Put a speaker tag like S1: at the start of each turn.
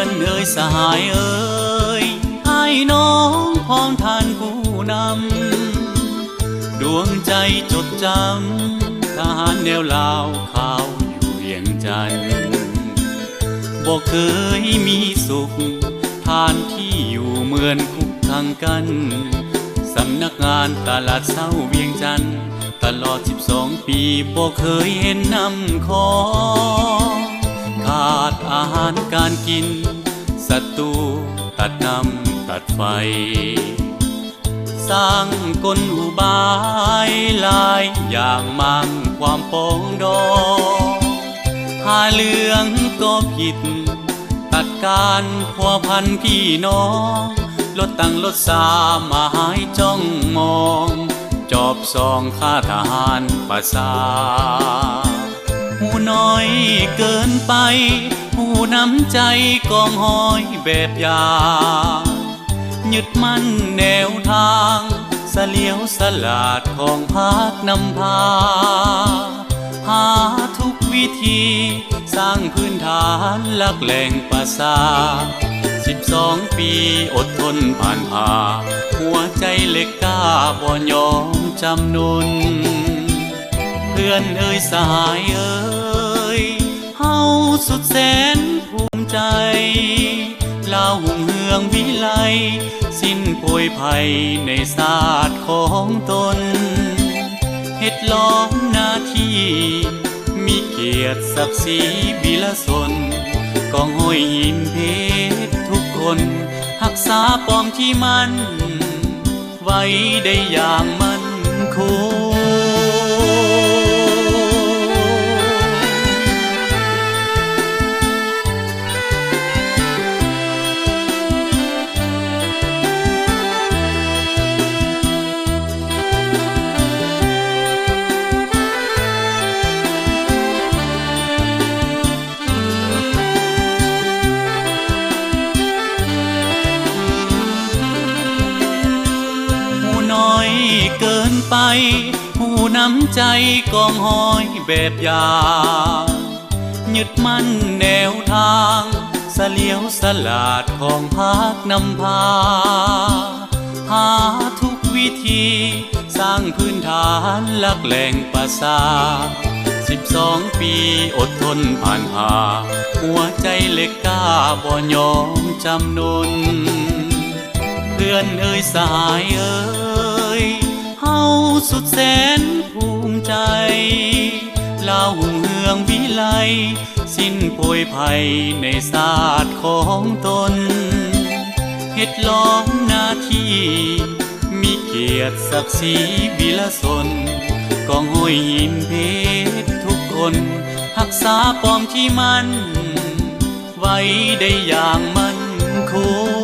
S1: อนเอ่ยสหายเอ่ยไอ้น้องพ้องท่านผู้นำดวงใจจดจำทหารแนวลาวข่าวอยู่เวียงจันทน์บอกเคยมีสุขทานที่อยู่เหมือนคุกทางกันสำนักงานตลาดเช้าเวียงจันทน์ตลอด12 ปีบ่เคยเห็นนำของขาดอาหารการกินศัตรูตัดน้ำตัดไฟสร้างกลอุบายหลายอย่างมั่งความปองดองหาเรื่องก็ผิดตัดการพัวพันพี่น้องลดตั้งลดสามาหายจ้องมองจอบซองข้าทหารประสาหูน้อยเกินไปหูน้ำใจกองห้อยแบบยายึดมั่นแนวทางเสลียวสลาดของภาคนำพาหาทุกวิธีสร้างพื้นฐานหลักแหล่งประสา12 ปีอดทนผ่านผ่าหัวใจเล็กกล้าบ่ยอมจำนนเพื่อนเอ่ยสหายเอ่ยเฮาสุดแสนภูมิใจลาวหุ่งเฮืองวิไลสิ้นโผยภัยในศาสตร์ของตนเฮ็ดล้อมหน้าที่มีเกียรติศักดิ์ศรีบิลสนกองห้อยหินเพชรทุกคนรักษาปอมที่มันไว้ได้อย่างมั่นคงเกินไปหูน้ำใจกองห้อยแบบยายึดมั่นแนวทางเสลียวสลาดของภาคนำพาหาทุกวิธีสร้างพื้นฐานหลักแหล่งประสา12 ปีอดทนผ่านผ่าหัวใจเล็กกล้าบ่ยอมจำนนเพื่อนเอ่ยสหายเอ่ยเฮาสุดแสนภูมิใจลาวหุ่งเฮืองวิไลสิ้นโผยภัยในศาสตร์ของตนเฮ็ดล้อมหน้าที่มีเกียรติศักดิ์ศรีบิลสนกองห้อยหินเพชรทุกคนรักษาปอมที่มันไว้ได้อย่างมั่นคง